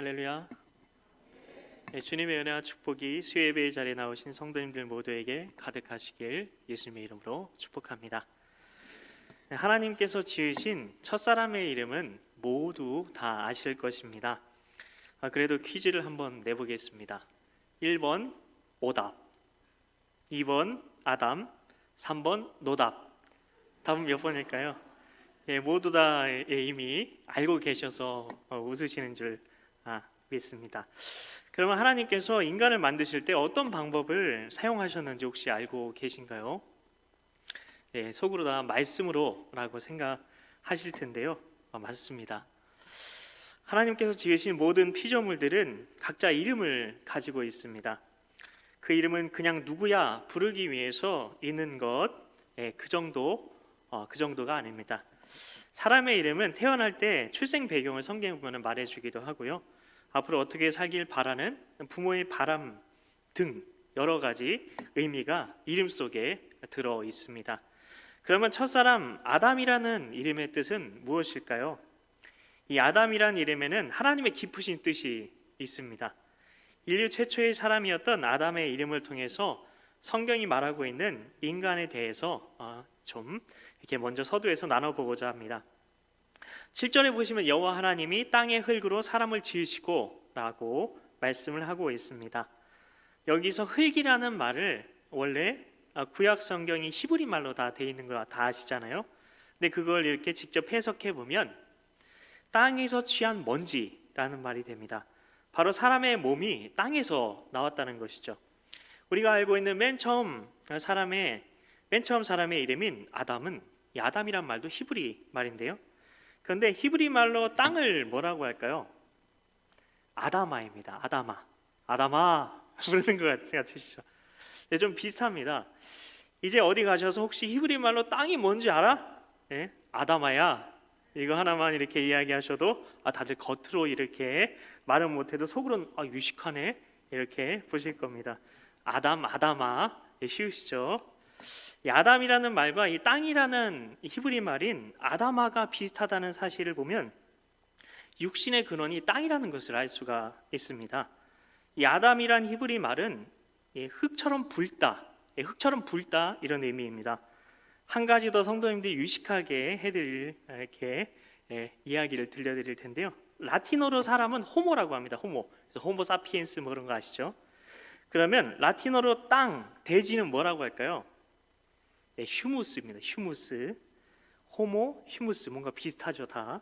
할렐루야. 네, 주님의 은혜와 축복이 수요예배의 자리에 나오신 성도님들 모두에게 가득하시길 예수님의 이름으로 축복합니다. 네, 하나님께서 지으신 첫사람의 이름은 모두 다 아실 것입니다. 그래도 퀴즈를 한번 내보겠습니다. 1번 오답, 2번 아담, 3번 노답. 답은 몇 번일까요? 예, 모두 다 이미 알고 계셔서 웃으시는 줄 믿습니다. 그러면 하나님께서 인간을 만드실 때 어떤 방법을 사용하셨는지 혹시 알고 계신가요? 예, 속으로 다 말씀으로라고 생각하실 텐데요. 맞습니다. 하나님께서 지으신 모든 피조물들은 각자 이름을 가지고 있습니다. 그 이름은 그냥 누구야 부르기 위해서 있는 것, 그 정도가 아닙니다. 사람의 이름은 태어날 때 출생 배경을 성경에 보면 말해주기도 하고요. 앞으로 어떻게 살길 바라는 부모의 바람 등 여러 가지 의미가 이름 속에 들어 있습니다. 그러면 첫사람 아담이라는 이름의 뜻은 무엇일까요? 이 아담이라는 이름에는 하나님의 깊으신 뜻이 있습니다. 인류 최초의 사람이었던 아담의 이름을 통해서 성경이 말하고 있는 인간에 대해서 좀 이렇게 먼저 서두에서 나눠보고자 합니다. 7절에 보시면 여호와 하나님이 땅의 흙으로 사람을 지으시고 라고 말씀을 하고 있습니다. 여기서 흙이라는 말을 원래 구약 성경이 히브리 말로 다 돼 있는 거 다 아시잖아요. 근데 그걸 이렇게 직접 해석해 보면 땅에서 취한 먼지라는 말이 됩니다. 바로 사람의 몸이 땅에서 나왔다는 것이죠. 우리가 알고 있는 맨 처음 사람의 이름인 아담은 이 아담이란 말도 히브리 말인데요. 그런데 히브리 말로 땅을 뭐라고 할까요? 아다마입니다. 아다마 부르는 것 같으시죠? 네, 좀 비슷합니다. 이제 어디 가셔서 혹시 히브리 말로 땅이 뭔지 알아? 네, 아다마야. 이거 하나만 이렇게 이야기하셔도 다들 겉으로 이렇게 말은 못해도 속으로는 유식하네 이렇게 보실 겁니다. 아다마 쉬우시죠? 이 아담이라는 말과 이 땅이라는 히브리 말인 아다마가 비슷하다는 사실을 보면 육신의 근원이 땅이라는 것을 알 수가 있습니다. 이 아담이란 히브리 말은 흙처럼 붉다 이런 의미입니다. 한 가지 더 성도님들이 유식하게 해드릴 이렇게 이야기를 들려드릴 텐데요. 라틴어로 사람은 호모라고 합니다. 그래서 호모 사피엔스 뭐 그런 거 아시죠? 그러면 라틴어로 땅, 대지는 뭐라고 할까요? 네, 휴무스입니다. 휴무스. 호모, 휴무스 뭔가 비슷하죠 다.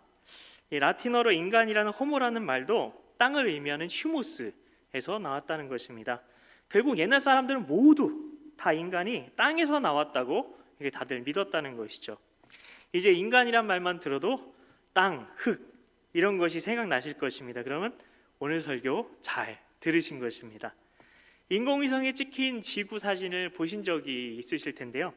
라틴어로 인간이라는 호모라는 말도 땅을 의미하는 휴무스에서 나왔다는 것입니다. 결국 옛날 사람들은 모두 다 인간이 땅에서 나왔다고 다들 믿었다는 것이죠. 이제 인간이란 말만 들어도 땅, 흙 이런 것이 생각나실 것입니다. 그러면 오늘 설교 잘 들으신 것입니다. 인공위성에 찍힌 지구 사진을 보신 적이 있으실 텐데요.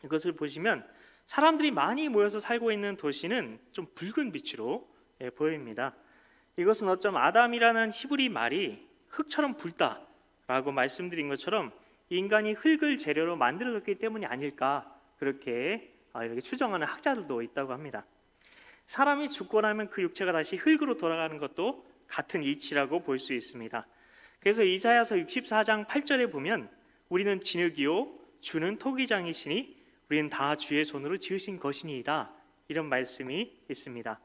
이것을 보시면 사람들이 많이 모여서 살고 있는 도시는 좀 붉은 빛으로 보입니다. 이것은 어쩜 아담이라는 히브리 말이 흙처럼 붉다라고 말씀드린 것처럼 인간이 흙을 재료로 만들어졌기 때문이 아닐까 그렇게 이렇게 추정하는 학자들도 있다고 합니다. 사람이 죽고 나면 그 육체가 다시 흙으로 돌아가는 것도 같은 이치라고 볼 수 있습니다. 그래서 이사야서 64장 8절에 보면 우리는 진흙이요 주는 토기장이시니 우리는 다 주의 손으로 지으신 것이니이다 이런 말씀이 있습니다.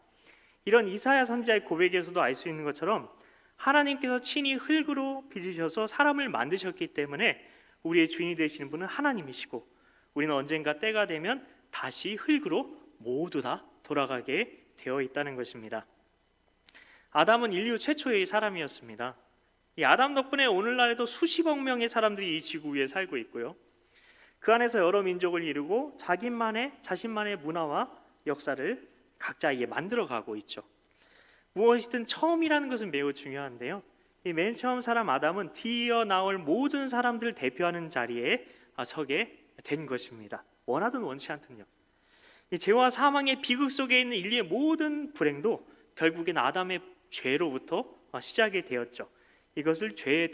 이런 이사야 선지자의 고백에서도 알 수 있는 것처럼 하나님께서 친히 흙으로 빚으셔서 사람을 만드셨기 때문에 우리의 주인이 되시는 분은 하나님이시고 우리는 언젠가 때가 되면 다시 흙으로 모두 다 돌아가게 되어 있다는 것입니다. 아담은 인류 최초의 사람이었습니다. 이 아담 덕분에 오늘날에도 수십억 명의 사람들이 이 지구 위에 살고 있고요. 그 안에서 여러 민족을 이루고 자신만의 문화와 역사를 각자 만들어가고 있죠. 무엇이든 처음이라는 것은 매우 중요한데요. 이 맨 처음 사람 아담은 뒤이어 나올 모든 사람들을 대표하는 자리에 서게 된 것입니다. 원하든 원치 않든요. 이 죄와 사망의 비극 속에 있는 인류의 모든 불행도 결국엔 아담의 죄로부터 시작이 되었죠. 이것을 죄의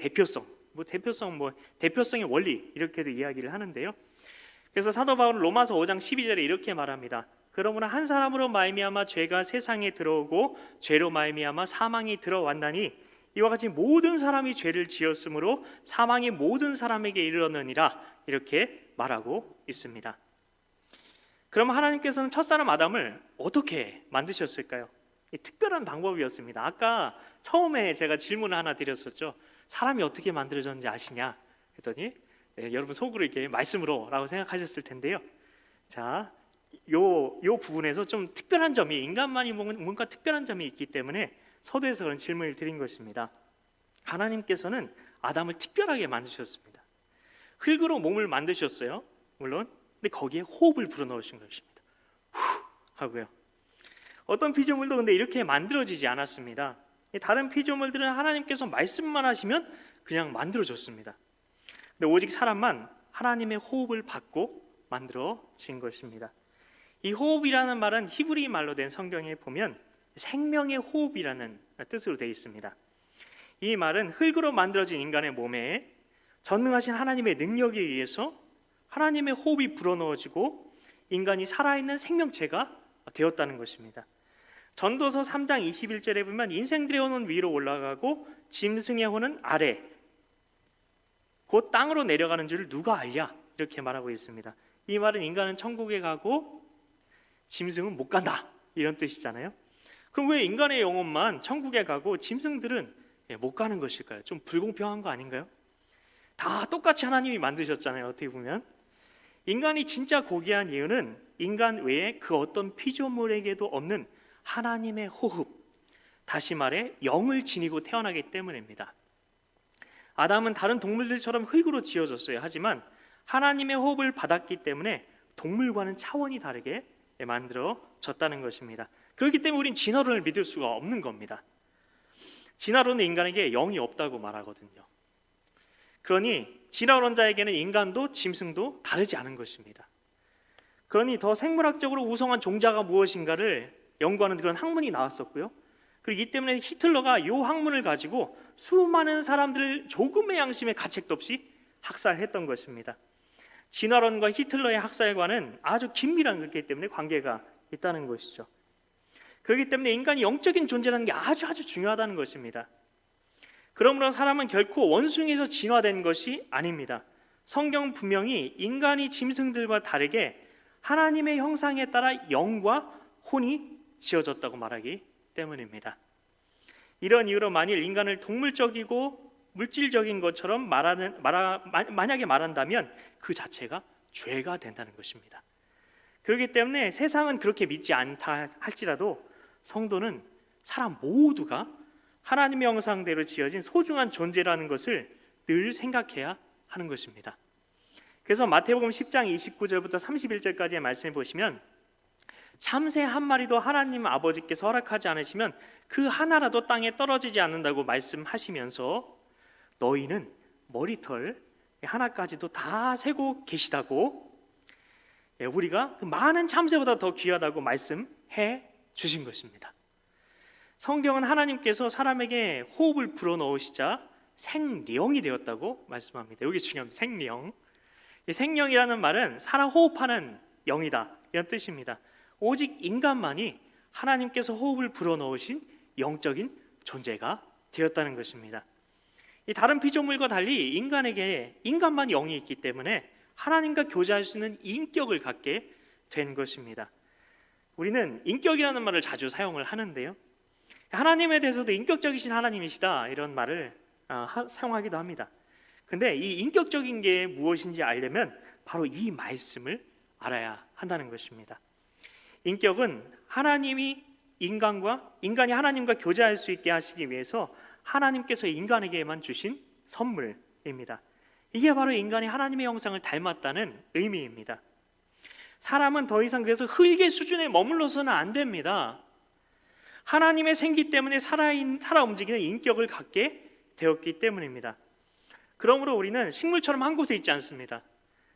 대표성의 원리 이렇게도 이야기를 하는데요. 그래서 사도 바울은 로마서 5장 12절에 이렇게 말합니다. 그러므로 한 사람으로 말미암아 죄가 세상에 들어오고 죄로 말미암아 사망이 들어왔나니 이와 같이 모든 사람이 죄를 지었으므로 사망이 모든 사람에게 이르렀느니라 이렇게 말하고 있습니다. 그럼 하나님께서는 첫사람 아담을 어떻게 만드셨을까요? 특별한 방법이었습니다. 아까 처음에 제가 질문을 하나 드렸었죠. 사람이 어떻게 만들어졌는지 아시냐? 했더니 여러분 속으로 이렇게 말씀으로라고 생각하셨을 텐데요. 자, 요 부분에서 좀 특별한 점이 인간만이 뭔가 특별한 점이 있기 때문에 서두에서 그런 질문을 드린 것입니다. 하나님께서는 아담을 특별하게 만드셨습니다. 흙으로 몸을 만드셨어요. 물론, 근데 거기에 호흡을 불어넣으신 것입니다. 후 하고요. 어떤 피조물도 근데 이렇게 만들어지지 않았습니다. 다른 피조물들은 하나님께서 말씀만 하시면 그냥 만들어졌습니다. 근데 오직 사람만 하나님의 호흡을 받고 만들어진 것입니다. 이 호흡이라는 말은 히브리 말로 된 성경에 보면 생명의 호흡이라는 뜻으로 되어 있습니다. 이 말은 흙으로 만들어진 인간의 몸에 전능하신 하나님의 능력에 의해서 하나님의 호흡이 불어넣어지고 인간이 살아있는 생명체가 되었다는 것입니다. 전도서 3장 21절에 보면 인생들의 혼은 위로 올라가고 짐승의 혼은 아래 곧 땅으로 내려가는 줄 누가 알랴 이렇게 말하고 있습니다. 이 말은 인간은 천국에 가고 짐승은 못 간다 이런 뜻이잖아요. 그럼 왜 인간의 영혼만 천국에 가고 짐승들은 못 가는 것일까요? 좀 불공평한 거 아닌가요? 다 똑같이 하나님이 만드셨잖아요. 어떻게 보면 인간이 진짜 고귀한 이유는 인간 외에 그 어떤 피조물에게도 없는 하나님의 호흡, 다시 말해 영을 지니고 태어나기 때문입니다. 아담은 다른 동물들처럼 흙으로 지어졌어요. 하지만 하나님의 호흡을 받았기 때문에 동물과는 차원이 다르게 만들어졌다는 것입니다. 그렇기 때문에 우린 진화론을 믿을 수가 없는 겁니다. 진화론은 인간에게 영이 없다고 말하거든요. 그러니 진화론자에게는 인간도 짐승도 다르지 않은 것입니다. 그러니 더 생물학적으로 우성한 종자가 무엇인가를 연구하는 그런 학문이 나왔었고요. 그리고 이 때문에 히틀러가 이 학문을 가지고 수많은 사람들을 조금의 양심의 가책도 없이 학살했던 것입니다. 진화론과 히틀러의 학살과는 아주 긴밀한 그렇기 때문에 관계가 있다는 것이죠. 그렇기 때문에 인간이 영적인 존재라는 게 아주 중요하다는 것입니다. 그러므로 사람은 결코 원숭이에서 진화된 것이 아닙니다. 성경은 분명히 인간이 짐승들과 다르게 하나님의 형상에 따라 영과 혼이 지어졌다고 말하기 때문입니다. 이런 이유로 만일 인간을 동물적이고 물질적인 것처럼 만약에 말한다면 그 자체가 죄가 된다는 것입니다. 그렇기 때문에 세상은 그렇게 믿지 않다 할지라도 성도는 사람 모두가 하나님의 형상대로 지어진 소중한 존재라는 것을 늘 생각해야 하는 것입니다. 그래서 마태복음 10장 29절부터 31절까지의 말씀을 보시면 참새 한 마리도 하나님 아버지께서 허락하지 않으시면 그 하나라도 땅에 떨어지지 않는다고 말씀하시면서 너희는 머리털 하나까지도 다 세고 계시다고 우리가 그 많은 참새보다 더 귀하다고 말씀해 주신 것입니다. 성경은 하나님께서 사람에게 호흡을 불어넣으시자 생령이 되었다고 말씀합니다. 여기 중요합니다. 생령. 이 생령이라는 말은 살아 호흡하는 영이다 이런 뜻입니다. 오직 인간만이 하나님께서 호흡을 불어넣으신 영적인 존재가 되었다는 것입니다. 이 다른 피조물과 달리 인간만 영이 있기 때문에 하나님과 교제할 수 있는 인격을 갖게 된 것입니다. 우리는 인격이라는 말을 자주 사용을 하는데요. 하나님에 대해서도 인격적이신 하나님이시다 이런 말을 사용하기도 합니다. 근데 이 인격적인 게 무엇인지 알려면 바로 이 말씀을 알아야 한다는 것입니다. 인격은 인간이 하나님과 교제할 수 있게 하시기 위해서 하나님께서 인간에게만 주신 선물입니다. 이게 바로 인간이 하나님의 형상을 닮았다는 의미입니다. 사람은 더 이상 그래서 흙의 수준에 머물러서는 안 됩니다. 하나님의 생기 때문에 살아 움직이는 인격을 갖게 되었기 때문입니다. 그러므로 우리는 식물처럼 한 곳에 있지 않습니다.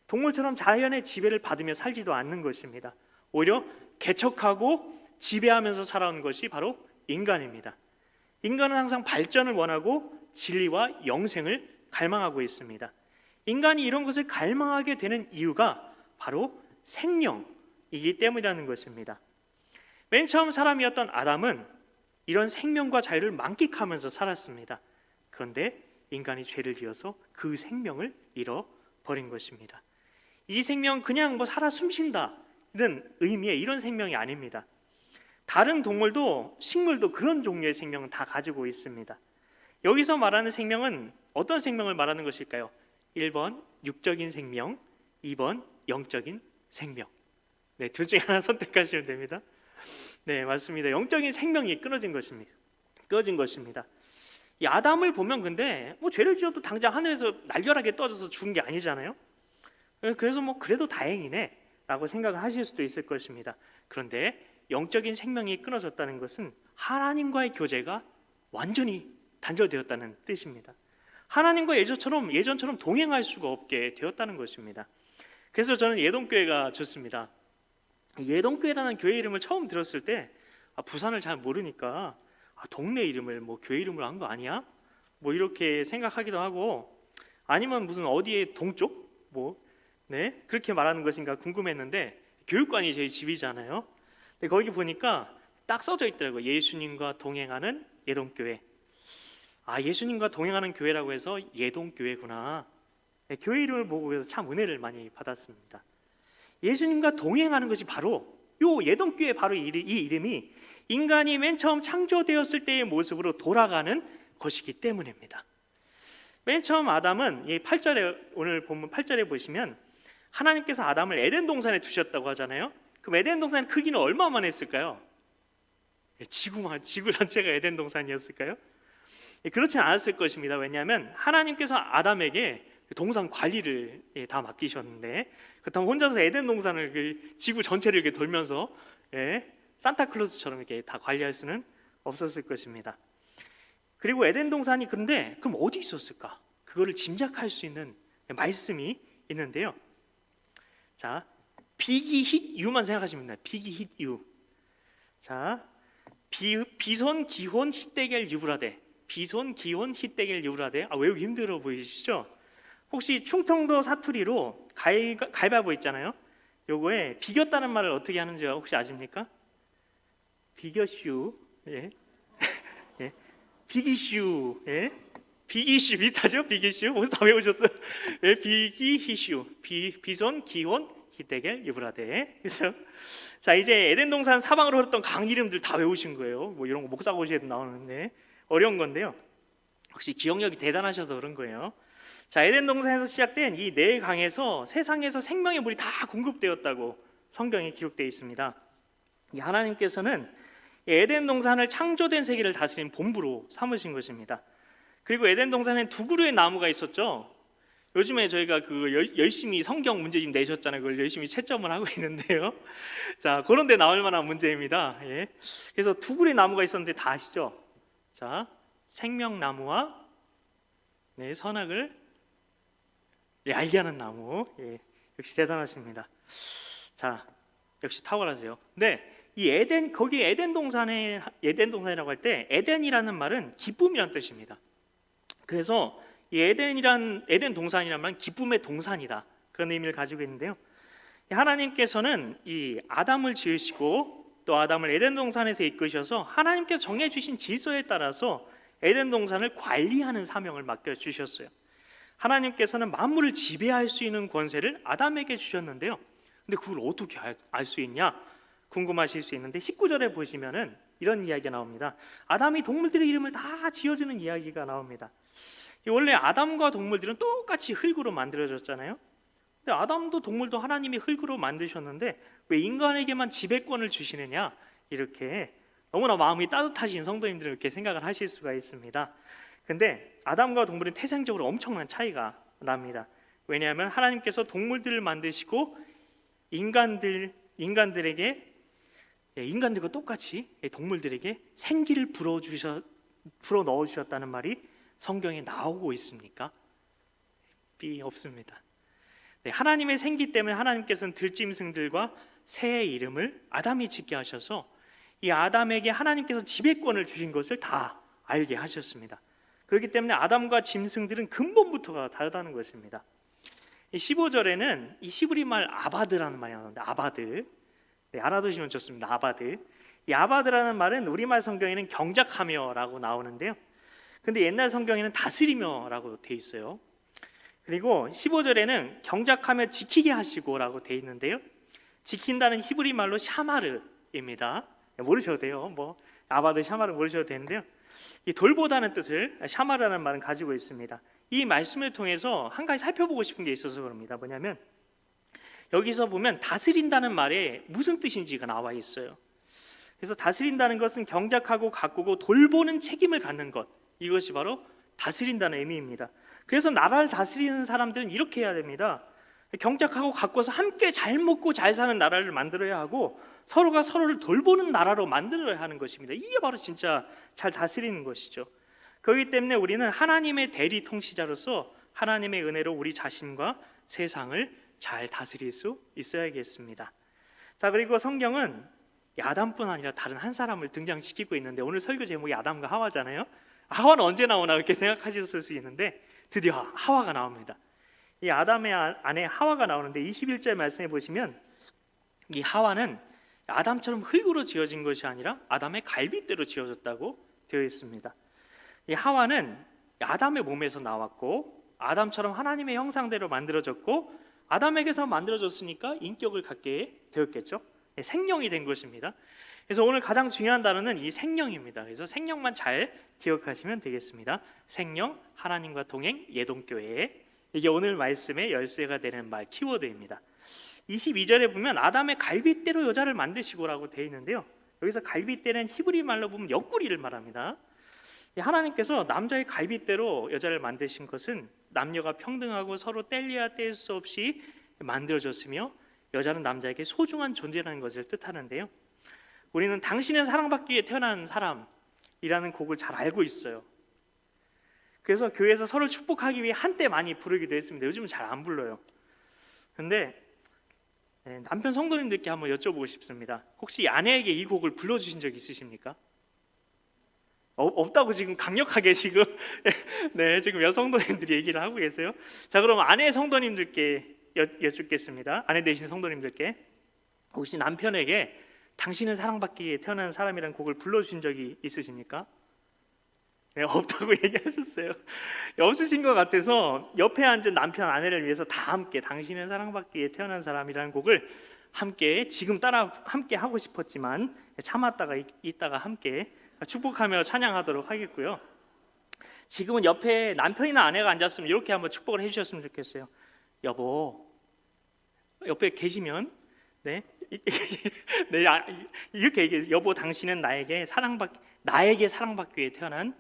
동물처럼 자연의 지배를 받으며 살지도 않는 것입니다. 오히려 개척하고 지배하면서 살아온 것이 바로 인간입니다. 인간은 항상 발전을 원하고 진리와 영생을 갈망하고 있습니다. 인간이 이런 것을 갈망하게 되는 이유가 바로 생령, 생명이기 때문이라는 것입니다. 맨 처음 사람이었던 아담은 이런 생명과 자유를 만끽하면서 살았습니다. 그런데 인간이 죄를 지어서 그 생명을 잃어버린 것입니다. 이 생명 그냥 뭐 살아 숨쉰다 이런 의미의 이런 생명이 아닙니다. 다른 동물도 식물도 그런 종류의 생명은 다 가지고 있습니다. 여기서 말하는 생명은 어떤 생명을 말하는 것일까요? 1번 육적인 생명, 2번 영적인 생명. 네, 둘 중에 하나 선택하시면 됩니다. 네, 맞습니다. 영적인 생명이 끊어진 것입니다. 이 아담을 보면 근데 뭐 죄를 지어도 당장 하늘에서 날렵하게 떨어져서 죽은 게 아니잖아요. 그래서 뭐 그래도 다행이네라고 생각을 하실 수도 있을 것입니다. 그런데 영적인 생명이 끊어졌다는 것은 하나님과의 교제가 완전히 단절되었다는 뜻입니다. 하나님과 예전처럼 동행할 수가 없게 되었다는 것입니다. 그래서 저는 예동교회가 좋습니다. 예동교회라는 교회 이름을 처음 들었을 때 부산을 잘 모르니까 동네 이름을 뭐 교회 이름으로 한 거 아니야? 뭐 이렇게 생각하기도 하고 아니면 무슨 어디에 동쪽 뭐 네 그렇게 말하는 것인가 궁금했는데 교육관이 저희 집이잖아요. 근데 거기 보니까 딱 써져 있더라고요. 예수님과 동행하는 예동교회. 예수님과 동행하는 교회라고 해서 예동교회구나. 네, 교회 이름을 보고 그래서 참 은혜를 많이 받았습니다. 예수님과 동행하는 것이 바로 요 예동교회 바로 이 이름이 인간이 맨 처음 창조되었을 때의 모습으로 돌아가는 것이기 때문입니다. 맨 처음 아담은 이 8절에 오늘 본문 8절에 보시면 하나님께서 아담을 에덴 동산에 두셨다고 하잖아요. 그럼 에덴 동산의 크기는 얼마만 했을까요? 지구 전체가 에덴 동산이었을까요? 그렇지는 않았을 것입니다. 왜냐하면 하나님께서 아담에게 동산 관리를 다 맡기셨는데 그렇다면 혼자서 에덴 동산을 지구 전체를 이렇게 돌면서 산타클로스처럼 이렇게 다 관리할 수는 없었을 것입니다. 그리고 에덴 동산이 그런데 그럼 어디 있었을까? 그거를 짐작할 수 있는 말씀이 있는데요. 자, 비기 힛 유만 생각하시면 됩니다. 비기 힛 유. 자, 비손 기혼 히데겔 유브라데. 비손 기혼 히데겔 유브라데. 외우기 힘들어 보이시죠? 혹시 충청도 사투리로 가위바위보 있잖아요. 요거에 비겼다는 말을 어떻게 하는지 혹시 아십니까? 비겨슈. 예. 예. 비기슈. 예. 비기슈 비슷하죠? 비기슈. 오늘 다 외우셨어요. 예. 비기히슈. 비손 기혼 히데겔 유브라데. 그래서 자, 이제 에덴 동산 사방으로 흘렀던 강 이름들 다 외우신 거예요. 뭐 이런 거 목사고시에도 나오는데 어려운 건데요. 혹시 기억력이 대단하셔서 그런 거예요. 자, 에덴 동산에서 시작된 이 네 강에서 세상에서 생명의 물이 다 공급되었다고 성경에 기록되어 있습니다. 이 하나님께서는 에덴 동산을 창조된 세계를 다스린 본부로 삼으신 것입니다. 그리고 에덴 동산에 두 그루의 나무가 있었죠. 요즘에 저희가 열심히 성경 문제집 내셨잖아요. 그걸 열심히 채점을 하고 있는데요. 자, 그런 데 나올 만한 문제입니다. 예. 그래서 두 그루의 나무가 있었는데 다 아시죠? 자, 생명나무와 선악을 알게 하는 나무. 역시 대단하십니다. 자, 역시 탁월하세요. 근데 이 거기 에덴 동산이라고 할 때 에덴이라는 말은 기쁨이란 뜻입니다. 그래서 이 에덴 동산이라는 말은 기쁨의 동산이다. 그런 의미를 가지고 있는데요. 하나님께서는 이 아담을 지으시고 또 아담을 에덴 동산에서 이끄셔서 하나님께서 정해 주신 질서에 따라서 에덴 동산을 관리하는 사명을 맡겨 주셨어요. 하나님께서는 만물을 지배할 수 있는 권세를 아담에게 주셨는데요. 근데 그걸 어떻게 알 수 있냐? 궁금하실 수 있는데 19절에 보시면은 이런 이야기가 나옵니다. 아담이 동물들의 이름을 다 지어주는 이야기가 나옵니다. 원래 아담과 동물들은 똑같이 흙으로 만들어졌잖아요. 근데 아담도 동물도 하나님이 흙으로 만드셨는데 왜 인간에게만 지배권을 주시느냐? 이렇게 너무나 마음이 따뜻하신 성도님들은 이렇게 생각을 하실 수가 있습니다. 근데 아담과 동물은 태생적으로 엄청난 차이가 납니다. 왜냐하면 하나님께서 동물들을 만드시고 인간들과 똑같이 동물들에게 생기를 불어 넣어주셨다는 말이 성경에 나오고 있습니까? 없습니다. 하나님의 생기 때문에 하나님께서는 들짐승들과 새의 이름을 아담이 짓게 하셔서 이 아담에게 하나님께서 지배권을 주신 것을 다 알게 하셨습니다. 그렇기 때문에 아담과 짐승들은 근본부터가 다르다는 것입니다. 15절에는 이 히브리 말 아바드라는 말이 나오는데 아바드. 네, 알아두시면 좋습니다. 아바드. 이 아바드라는 말은 우리말 성경에는 경작하며라고 나오는데요. 근데 옛날 성경에는 다스리며라고 돼 있어요. 그리고 15절에는 경작하며 지키게 하시고라고 돼 있는데요. 지킨다는 히브리 말로 샤마르입니다. 모르셔도 돼요. 뭐 아바드 샤마르 모르셔도 되는데요. 이 돌보다는 뜻을 샤마르라는 말은 가지고 있습니다. 이 말씀을 통해서 한 가지 살펴보고 싶은 게 있어서 그럽니다. 뭐냐면 여기서 보면 다스린다는 말에 무슨 뜻인지가 나와 있어요. 그래서 다스린다는 것은 경작하고 가꾸고 돌보는 책임을 갖는 것, 이것이 바로 다스린다는 의미입니다. 그래서 나라를 다스리는 사람들은 이렇게 해야 됩니다. 경작하고 가꿔서 함께 잘 먹고 잘 사는 나라를 만들어야 하고 서로가 서로를 돌보는 나라로 만들어야 하는 것입니다. 이게 바로 진짜 잘 다스리는 것이죠. 그렇기 때문에 우리는 하나님의 대리 통치자로서 하나님의 은혜로 우리 자신과 세상을 잘 다스릴 수 있어야겠습니다. 자, 그리고 성경은 아담뿐 아니라 다른 한 사람을 등장시키고 있는데 오늘 설교 제목이 아담과 하와잖아요. 하와는 언제 나오나 이렇게 생각하셨을 수 있는데 드디어 하와가 나옵니다. 이 아담의 아내 하와가 나오는데 21절 말씀해 보시면 이 하와는 아담처럼 흙으로 지어진 것이 아니라 아담의 갈빗대로 지어졌다고 되어 있습니다. 이 하와는 아담의 몸에서 나왔고 아담처럼 하나님의 형상대로 만들어졌고 아담에게서 만들어졌으니까 인격을 갖게 되었겠죠. 생령이 된 것입니다. 그래서 오늘 가장 중요한 단어는 이 생령입니다. 그래서 생령만 잘 기억하시면 되겠습니다. 생령, 하나님과 동행, 예동교회. 이게 오늘 말씀의 열쇠가 되는 말 키워드입니다. 22절에 보면 아담의 갈빗대로 여자를 만드시고라고 되어 있는데요. 여기서 갈빗대는 히브리 말로 보면 옆구리를 말합니다. 하나님께서 남자의 갈빗대로 여자를 만드신 것은 남녀가 평등하고 서로 뗄래야 뗄 수 없이 만들어졌으며 여자는 남자에게 소중한 존재라는 것을 뜻하는데요. 우리는 당신은 사랑받기 위해 태어난 사람이라는 곡을 잘 알고 있어요. 그래서 교회에서 서로를 축복하기 위해 한때 많이 부르기도 했습니다. 요즘은 잘 안 불러요. 근데 남편 성도님들께 한번 여쭤보고 싶습니다. 혹시 아내에게 이 곡을 불러주신 적 있으십니까? 없다고 지금 강력하게 지금 네, 지금 여성도님들이 얘기를 하고 계세요. 자, 그럼 아내 성도님들께 여쭙겠습니다. 아내 되신 성도님들께 혹시 남편에게 당신은 사랑받기 위해 태어난 사람이라는 곡을 불러주신 적이 있으십니까? 네, 없다고 얘기하셨어요. 없으신 것 같아서 옆에 앉은 남편 아내를 위해서 다 함께 당신은 사랑받기 위해 태어난 사람이라는 곡을 함께 지금 따라 함께 하고 싶었지만 참았다가 이따가 함께 축복하며 찬양하도록 하겠고요. 지금은 옆에 남편이나 아내가 앉았으면 이렇게 한번 축복을 해주셨으면 좋겠어요. 여보, 옆에 계시면 네, 네 이렇게 얘기해요. 여보, 당신은 나에게 사랑받기 위해 태어난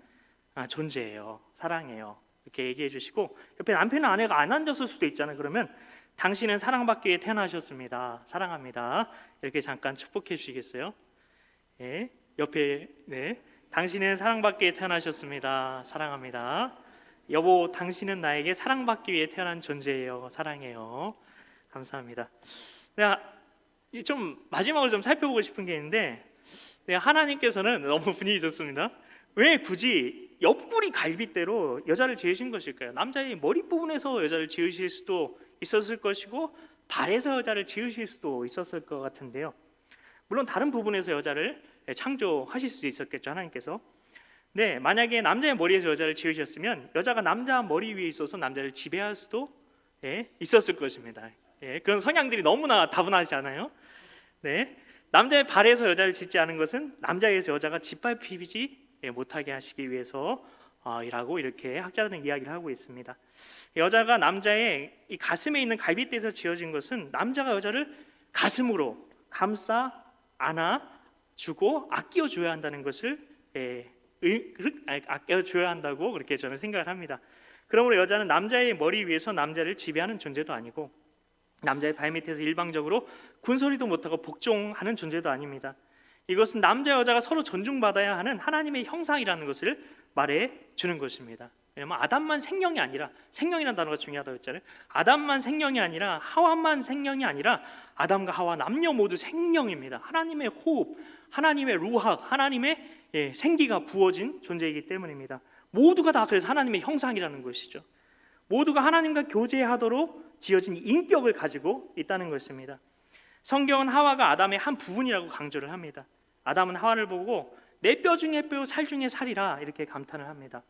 존재예요. 사랑해요. 이렇게 얘기해 주시고 옆에 남편이나 아내가 안 앉았을 수도 있잖아요. 그러면 당신은 사랑받기 위해 태어나셨습니다. 사랑합니다. 이렇게 잠깐 축복해 주시겠어요? 네. 옆에 당신은 사랑받기 위해 태어나셨습니다. 사랑합니다. 여보, 당신은 나에게 사랑받기 위해 태어난 존재예요. 사랑해요. 감사합니다. 내가 좀 마지막으로 좀 살펴보고 싶은 게 있는데 하나님께서는 너무 분위기 좋습니다. 왜 굳이 옆구리 갈빗대로 여자를 지으신 것일까요? 남자의 머리 부분에서 여자를 지으실 수도 있었을 것이고 발에서 여자를 지으실 수도 있었을 것 같은데요. 물론 다른 부분에서 여자를 창조하실 수도 있었겠죠, 하나님께서. 네, 만약에 남자의 머리에서 여자를 지으셨으면 여자가 남자 머리 위에 있어서 남자를 지배할 수도 있었을 것입니다. 그런 성향들이 너무나 다분하지 않아요? 네, 남자의 발에서 여자를 짓지 않은 것은 남자에서 여자가 짓밟히지 못하게 하시기 위해서이라고 이렇게 학자들은 이야기를 하고 있습니다. 여자가 남자의 이 가슴에 있는 갈빗대에서 지어진 것은 남자가 여자를 가슴으로 감싸 안아주고 아껴줘야 한다는 것을 아껴줘야 한다고 그렇게 저는 생각을 합니다. 그러므로 여자는 남자의 머리 위에서 남자를 지배하는 존재도 아니고 남자의 발밑에서 일방적으로 군소리도 못하고 복종하는 존재도 아닙니다. 이것은 남자 여자가 서로 존중받아야 하는 하나님의 형상이라는 것을 말해주는 것입니다. 왜냐하면 아담만 생명이 아니라, 생명이라는 단어가 중요하다고 했잖아요. 아담만 생명이 아니라 하와만 생명이 아니라 아담과 하와 남녀 모두 생명입니다. 하나님의 호흡, 하나님의 루학, 하나님의 생기가 부어진 존재이기 때문입니다. 모두가 다 그래서 하나님의 형상이라는 것이죠. 모두가 하나님과 교제하도록 지어진 인격을 가지고 있다는 것입니다. 성경은 하와가 아담의 한 부분이라고 강조를 합니다. 아담은 하와를 보고 내 뼈 중에 뼈, 살 중에 살이라 이렇게 감탄을 합니다.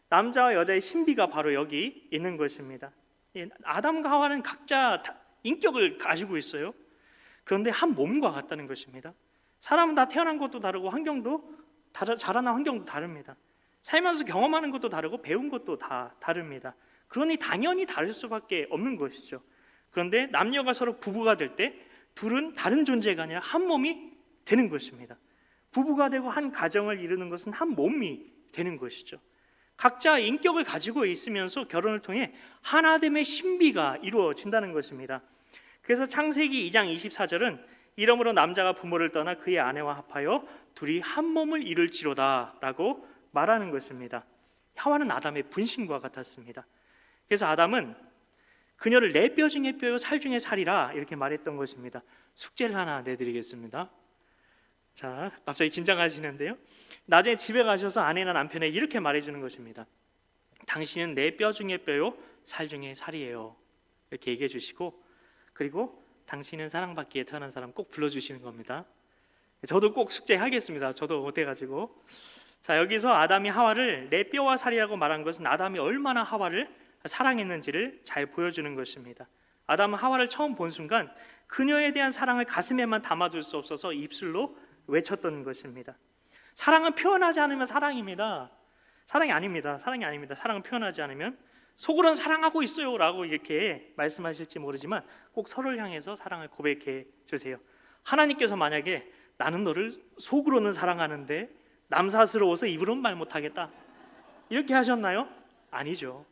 남자와 여자의 신비가 바로 여기 있는 것입니다. 아담과 하와는 각자 인격을 가지고 있어요. 그런데 한 몸과 같다는 것입니다. 사람은 다 태어난 것도 다르고 자라난 환경도 다릅니다. 살면서 경험하는 것도 다르고 배운 것도 다 다릅니다. 그러니 당연히 다를 수밖에 없는 것이죠. 그런데 남녀가 서로 부부가 될 때 둘은 다른 존재가 아니라 한 몸이 되는 것입니다. 부부가 되고 한 가정을 이루는 것은 한 몸이 되는 것이죠. 각자 인격을 가지고 있으면서 결혼을 통해 하나됨의 신비가 이루어진다는 것입니다. 그래서 창세기 2장 24절은 이러므로 남자가 부모를 떠나 그의 아내와 합하여 둘이 한 몸을 이룰지로다 라고 말하는 것입니다. 하와는 아담의 분신과 같았습니다. 그래서 아담은 그녀를 내 뼈 중에 뼈요 살 중에 살이라 이렇게 말했던 것입니다. 숙제를 하나 내드리겠습니다. 자, 갑자기 긴장하시는데요. 나중에 집에 가셔서 아내나 남편에게 이렇게 말해주는 것입니다. 당신은 내 뼈 중에 뼈요 살 중에 살이에요. 이렇게 얘기해 주시고, 그리고 당신은 사랑받기에 태어난 사람 꼭 불러주시는 겁니다. 저도 꼭 숙제하겠습니다. 저도 못해가지고. 자, 여기서 아담이 하와를 내 뼈와 살이라고 말한 것은 아담이 얼마나 하와를 사랑했는지를 잘 보여주는 것입니다. 아담은 하와를 처음 본 순간 그녀에 대한 사랑을 가슴에만 담아둘 수 없어서 입술로 외쳤던 것입니다. 사랑은 표현하지 않으면 사랑입니다. 사랑이 아닙니다. 사랑은 표현하지 않으면. 속으로는 사랑하고 있어요 라고 이렇게 말씀하실지 모르지만 꼭 서로를 향해서 사랑을 고백해 주세요. 하나님께서 만약에 나는 너를 속으로는 사랑하는데 남사스러워서 입으로는 말 못하겠다 이렇게 하셨나요? 아니죠.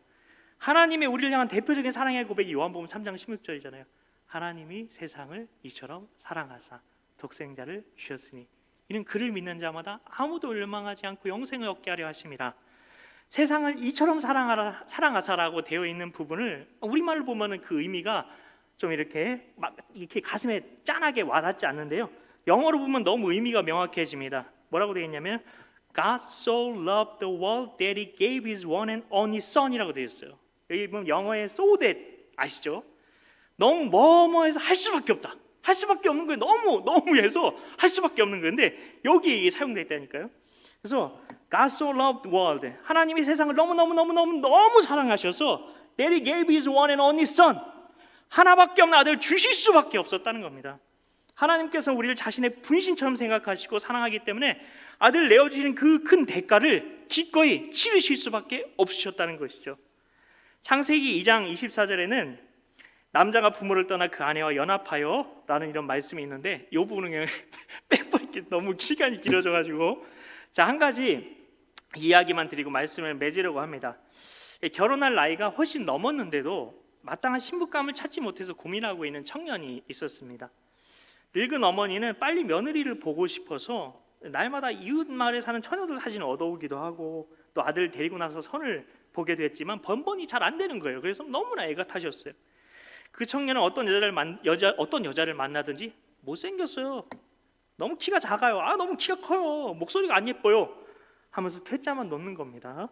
하나님의 우리를 향한 대표적인 사랑의 고백이 요한복음 3장 16절이잖아요. 하나님이 세상을 이처럼 사랑하사 독생자를 주셨으니 이는 그를 믿는 자마다 아무도 멸망하지 않고 영생을 얻게 하려 하심이라. 세상을 이처럼 사랑하사라고 되어 있는 부분을 우리말로 보면은 그 의미가 좀 이렇게 가슴에 짠하게 와닿지 않는데요. 영어로 보면 너무 의미가 명확해집니다. 뭐라고 되어 있냐면 God so loved the world that he gave his one and only son이라고 되어 있어요. 여기 보면 영어의 so that 아시죠? 너무 뭐뭐해서 할 수밖에 없다. 할 수밖에 없는 거예요. 너무 해서 할 수밖에 없는 거예요. 근데 여기 이게 사용되어 있다니까요. 그래서 God so loved the world, 하나님이 세상을 너무 사랑하셔서 that he gave his one and only son, 하나밖에 없는 아들을 주실 수밖에 없었다는 겁니다. 하나님께서 우리를 자신의 분신처럼 생각하시고 사랑하기 때문에 아들을 내어주시는 그 큰 대가를 기꺼이 치르실 수밖에 없으셨다는 것이죠. 창세기 2장 24절에는 남자가 부모를 떠나 그 아내와 연합하여 라는 이런 말씀이 있는데 이 부분은 그냥 빼버리기 너무 시간이 길어져가지고 자, 한 가지 이야기만 드리고 말씀을 맺으려고 합니다. 결혼할 나이가 훨씬 넘었는데도 마땅한 신부감을 찾지 못해서 고민하고 있는 청년이 있었습니다. 늙은 어머니는 빨리 며느리를 보고 싶어서 날마다 이웃 마을에 사는 처녀들 사진을 얻어오기도 하고 또 아들 데리고 나서 선을 보게 됐지만 번번이 잘 안 되는 거예요. 그래서 너무나 애가 타셨어요. 그 청년은 어떤 여자를 만나든지 못생겼어요. 너무 키가 작아요. 너무 키가 커요. 목소리가 안 예뻐요. 하면서 퇴짜만 놓는 겁니다.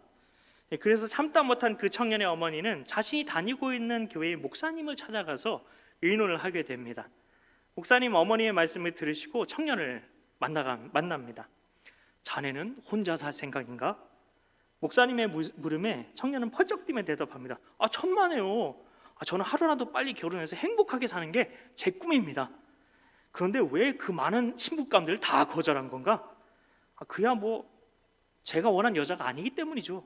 그래서 참다 못한 그 청년의 어머니는 자신이 다니고 있는 교회의 목사님을 찾아가서 의논을 하게 됩니다. 목사님 어머니의 말씀을 들으시고 청년을 만납니다. 자네는 혼자 살 생각인가? 목사님의 물음에 청년은 펄쩍 뛰며 대답합니다. 천만에요. 저는 하루라도 빨리 결혼해서 행복하게 사는 게 제 꿈입니다. 그런데 왜 그 많은 신부감들을 다 거절한 건가? 그야 뭐 제가 원한 여자가 아니기 때문이죠.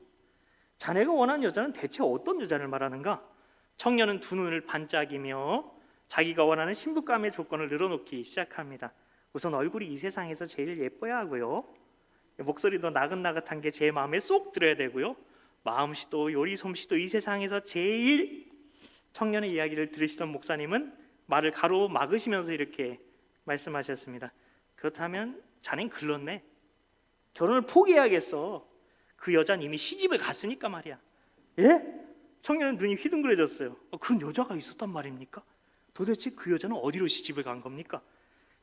자네가 원하는 여자는 대체 어떤 여자를 말하는가? 청년은 두 눈을 반짝이며 자기가 원하는 신부감의 조건을 늘어놓기 시작합니다. 우선 얼굴이 이 세상에서 제일 예뻐야 하고요. 목소리도 나긋나긋한 게 제 마음에 쏙 들어야 되고요. 마음씨도 요리 솜씨도 이 세상에서 제일. 청년의 이야기를 들으시던 목사님은 말을 가로막으시면서 이렇게 말씀하셨습니다. 그렇다면 자넨 글렀네. 결혼을 포기해야겠어. 그 여자는 이미 시집을 갔으니까 말이야. 예? 청년은 눈이 휘둥그레졌어요. 그런 여자가 있었단 말입니까? 도대체 그 여자는 어디로 시집을 간 겁니까?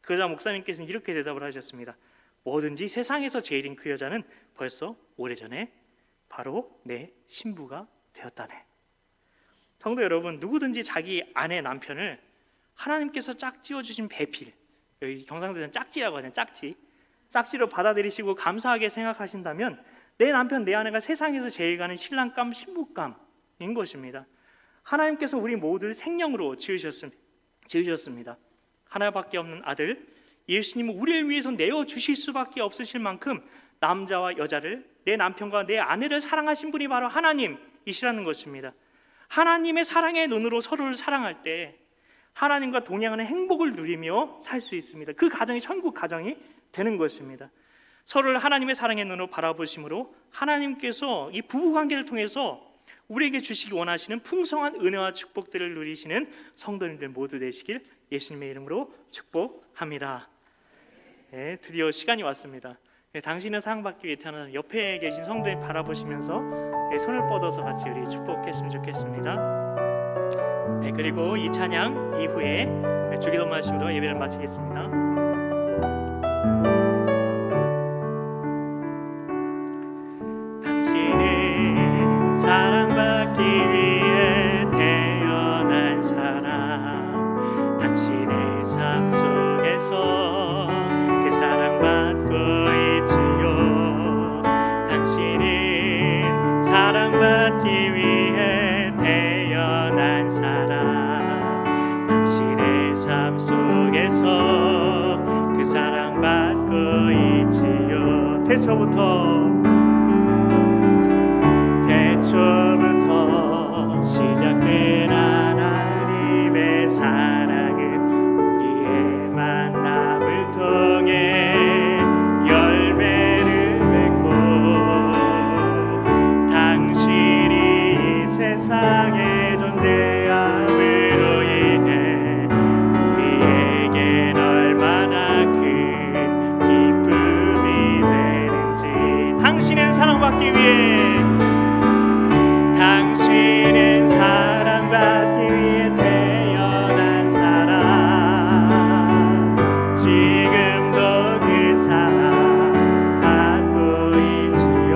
그 여자 목사님께서는 이렇게 대답을 하셨습니다. 뭐든지 세상에서 제일인 그 여자는 벌써 오래전에 바로 내 신부가 되었다네. 성도 여러분, 누구든지 자기 아내 남편을 하나님께서 짝지어 주신 배필, 여기 경상도에서는 짝지라고 하잖아요. 짝지로 받아들이시고 감사하게 생각하신다면 내 남편, 내 아내가 세상에서 제일 가는 신랑감, 신부감인 것입니다. 하나님께서 우리 모두를 생명으로 지으셨습니다. 하나밖에 없는 아들 예수님은 우리를 위해서 내어주실 수밖에 없으실 만큼 남자와 여자를, 내 남편과 내 아내를 사랑하신 분이 바로 하나님이시라는 것입니다. 하나님의 사랑의 눈으로 서로를 사랑할 때 하나님과 동행하는 행복을 누리며 살 수 있습니다. 그 가정이 천국 가정이 되는 것입니다. 서로를 하나님의 사랑의 눈으로 바라보심으로 하나님께서 이 부부관계를 통해서 우리에게 주시기 원하시는 풍성한 은혜와 축복들을 누리시는 성도님들 모두 되시길 예수님의 이름으로 축복합니다. 네, 드디어 시간이 왔습니다. 네, 당신은 사랑받기 위해 태어난 옆에 계신 성도님 바라보시면서 네, 손을 뻗어서 같이 우리 축복했으면 좋겠습니다. 네, 그리고 이 찬양 이후에 네, 주기도 말씀으로 예배를 마치겠습니다. 당신은 사랑받기 위해 태어난 사람, 당신의 삶 속에서 그 사랑받고 있지요. 당신은 사랑받기 위해 태어난 사람, 당신의 삶 속에서 그 사랑받고 있지요. 태초부터 시작된 하나님의 사랑은 우리의 만남을 통해 열매를 맺고 당신이 이 세상에 존재함으로 인해 우리에겐 얼마나 큰 기쁨이 되는지. 당신은 사랑받기 위해 태어난 사람, 지금도 그 사랑 받고 있지요.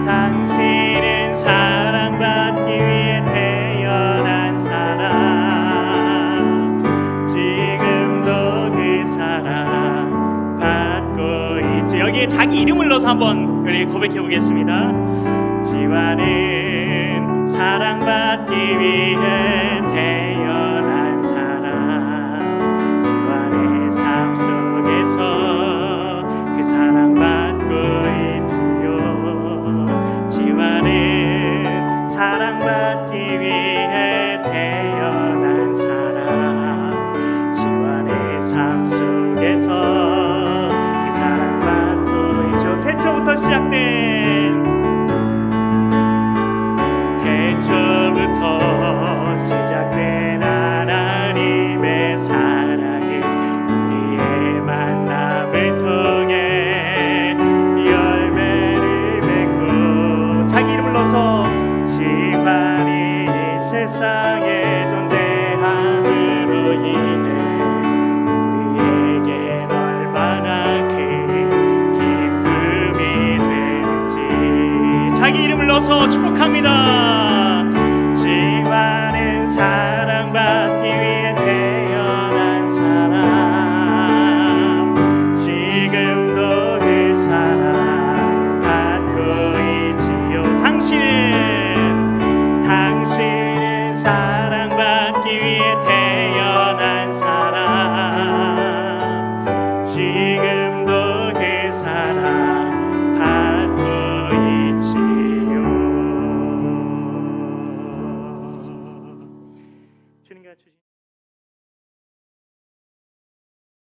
당신은 사랑받기 위해 태어난 사람, 지금도 그 사랑 받고 있죠. 여기에 자기 이름을 넣어서 한번 우리 고백해 보겠습니다. 지와는 사랑받기 위해 태어난 사람, 지와의 삶 속에서 그 사랑받고 있지요. 지와는 사랑받기 위해 태어난 사람, 지와의 삶 속에서 그 사랑받고 있죠. 태초부터 시작된 하나님의 사랑은 우리의 만남을 통해 열매를 맺고 자기 이름을 넣어서 지관이 이 세상에 존재함으로 인해 우리에겐 얼마나 큰 기쁨이 되는지. 자기 이름을 넣어서 축복합니다. 사랑받기 위해 태어난 사람, 지금도 그 사랑 받고 있지요. 당신은 사랑받기 위해 태어난 사람, 지금도 그 사랑 받고 있지요. 주님과 주신